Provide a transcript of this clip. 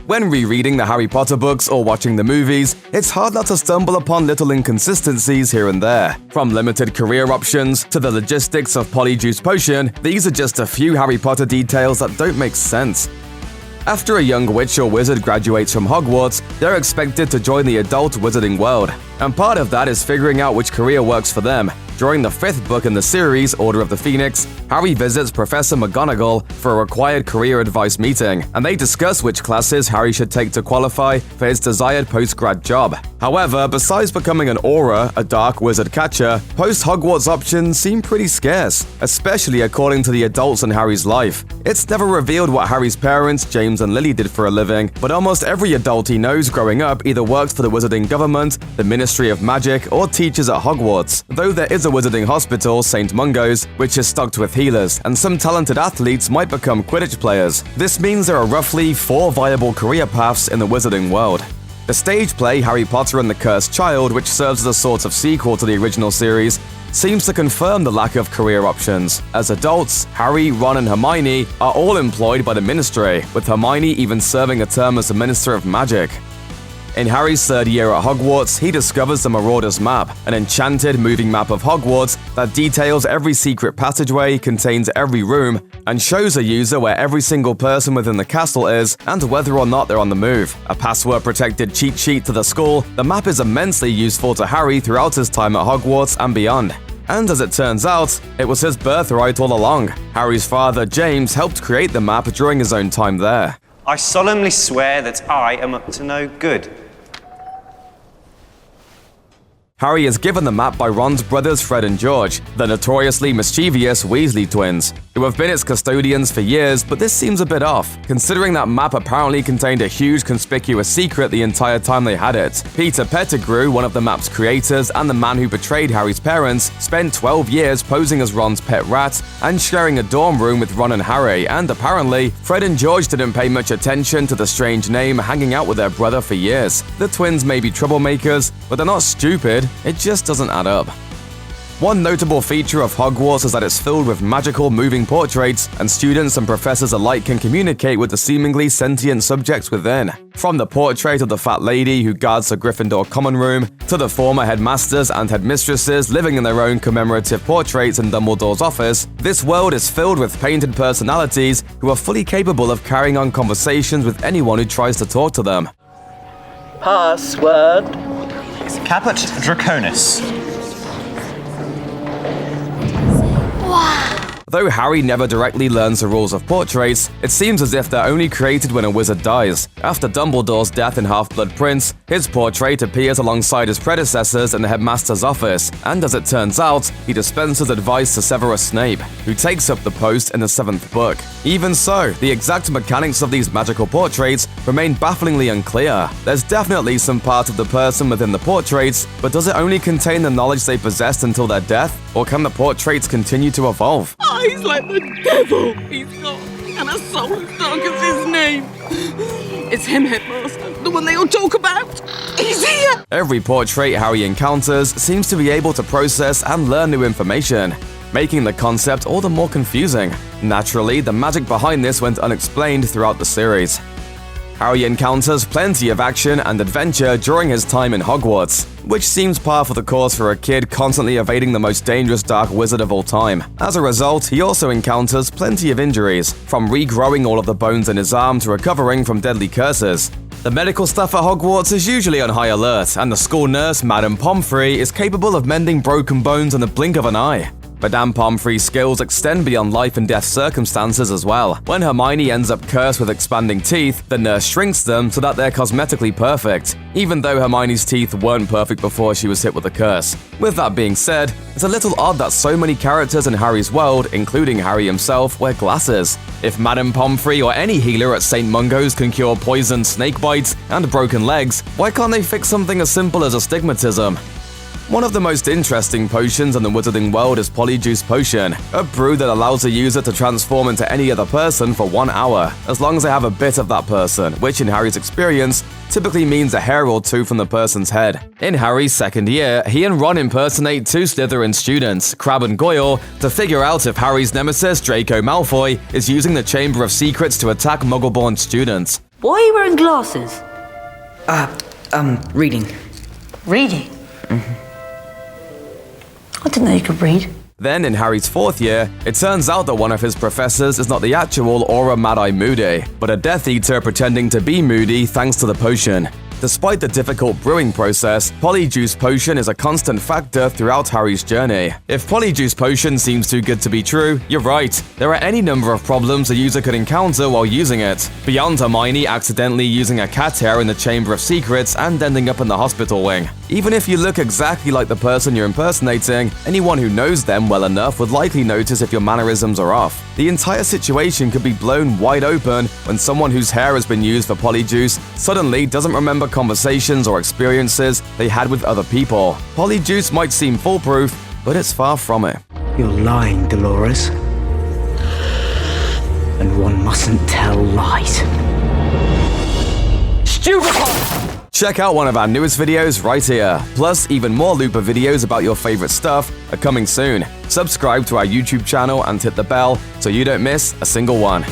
When rereading the Harry Potter books or watching the movies, it's hard not to stumble upon little inconsistencies here and there. From limited career options to the logistics of Polyjuice Potion, these are just a few Harry Potter details that don't make sense. After a young witch or wizard graduates from Hogwarts, they're expected to join the adult wizarding world, and part of that is figuring out which career works for them. During the 5th book in the series, Order of the Phoenix, Harry visits Professor McGonagall for a required career advice meeting, and they discuss which classes Harry should take to qualify for his desired post-grad job. However, besides becoming an Auror, a dark wizard catcher, post-Hogwarts options seem pretty scarce, especially according to the adults in Harry's life. It's never revealed what Harry's parents, James and Lily, did for a living, but almost every adult he knows growing up either works for the wizarding government, the Ministry of Magic, or teaches at Hogwarts, though there is a wizarding hospital, St. Mungo's, which is stocked with healers, and some talented athletes might become Quidditch players. This means there are roughly 4 viable career paths in the wizarding world. The stage play Harry Potter and the Cursed Child, which serves as a sort of sequel to the original series, seems to confirm the lack of career options. As adults, Harry, Ron, and Hermione are all employed by the Ministry, with Hermione even serving a term as the Minister of Magic. In Harry's 3rd year at Hogwarts, he discovers the Marauder's map, an enchanted moving map of Hogwarts that details every secret passageway, contains every room, and shows a user where every single person within the castle is and whether or not they're on the move. A password-protected cheat sheet to the school, the map is immensely useful to Harry throughout his time at Hogwarts and beyond. And as it turns out, it was his birthright all along. Harry's father, James, helped create the map during his own time there. I solemnly swear that I am up to no good. Harry is given the map by Ron's brothers Fred and George, the notoriously mischievous Weasley twins, who have been its custodians for years, but this seems a bit off, considering that map apparently contained a huge conspicuous secret the entire time they had it. Peter Pettigrew, one of the map's creators and the man who betrayed Harry's parents, spent 12 years posing as Ron's pet rat and sharing a dorm room with Ron and Harry, and apparently, Fred and George didn't pay much attention to the strange name hanging out with their brother for years. The twins may be troublemakers, but they're not stupid. It just doesn't add up. One notable feature of Hogwarts is that it's filled with magical moving portraits, and students and professors alike can communicate with the seemingly sentient subjects within. From the portrait of the fat lady who guards the Gryffindor common room, to the former headmasters and headmistresses living in their own commemorative portraits in Dumbledore's office, this world is filled with painted personalities who are fully capable of carrying on conversations with anyone who tries to talk to them. Password. Caput Draconis. Though Harry never directly learns the rules of portraits, it seems as if they're only created when a wizard dies. After Dumbledore's death in Half-Blood Prince, his portrait appears alongside his predecessors in the headmaster's office, and as it turns out, he dispenses advice to Severus Snape, who takes up the post in the 7th book. Even so, the exact mechanics of these magical portraits remain bafflingly unclear. There's definitely some part of the person within the portraits, but does it only contain the knowledge they possessed until their death, or can the portraits continue to evolve? He's like the devil. He's got an assault as dark as his name. It's him, Headmaster, the one they all talk about. He's here. Every portrait Harry encounters seems to be able to process and learn new information, making the concept all the more confusing. Naturally, the magic behind this went unexplained throughout the series. Harry encounters plenty of action and adventure during his time in Hogwarts, which seems par for the course for a kid constantly evading the most dangerous dark wizard of all time. As a result, he also encounters plenty of injuries, from regrowing all of the bones in his arm to recovering from deadly curses. The medical staff at Hogwarts is usually on high alert, and the school nurse, Madame Pomfrey, is capable of mending broken bones in the blink of an eye. Madame Pomfrey's skills extend beyond life and death circumstances as well. When Hermione ends up cursed with expanding teeth, the nurse shrinks them so that they're cosmetically perfect, even though Hermione's teeth weren't perfect before she was hit with the curse. With that being said, it's a little odd that so many characters in Harry's world, including Harry himself, wear glasses. If Madame Pomfrey or any healer at St. Mungo's can cure poison, snake bites, and broken legs, why can't they fix something as simple as astigmatism? One of the most interesting potions in the wizarding world is Polyjuice Potion, a brew that allows a user to transform into any other person for 1 hour, as long as they have a bit of that person, which in Harry's experience typically means a hair or two from the person's head. In Harry's 2nd year, he and Ron impersonate 2 Slytherin students, Crabbe and Goyle, to figure out if Harry's nemesis, Draco Malfoy, is using the Chamber of Secrets to attack Muggle-born students. Why are you wearing glasses? Reading. Reading? I didn't know you could read. Then, in Harry's 4th year, it turns out that one of his professors is not the actual Aura Mad-Eye Moody, but a Death Eater pretending to be Moody thanks to the potion. Despite the difficult brewing process, Polyjuice Potion is a constant factor throughout Harry's journey. If Polyjuice Potion seems too good to be true, you're right. There are any number of problems a user could encounter while using it, beyond Hermione accidentally using a cat hair in the Chamber of Secrets and ending up in the hospital wing. Even if you look exactly like the person you're impersonating, anyone who knows them well enough would likely notice if your mannerisms are off. The entire situation could be blown wide open when someone whose hair has been used for Polyjuice suddenly doesn't remember conversations or experiences they had with other people. Polyjuice might seem foolproof, but it's far from it. You're lying, Dolores. And one mustn't tell lies. Stupefy! Check out one of our newest videos right here. Plus, even more Looper videos about your favorite stuff are coming soon. Subscribe to our YouTube channel and hit the bell so you don't miss a single one.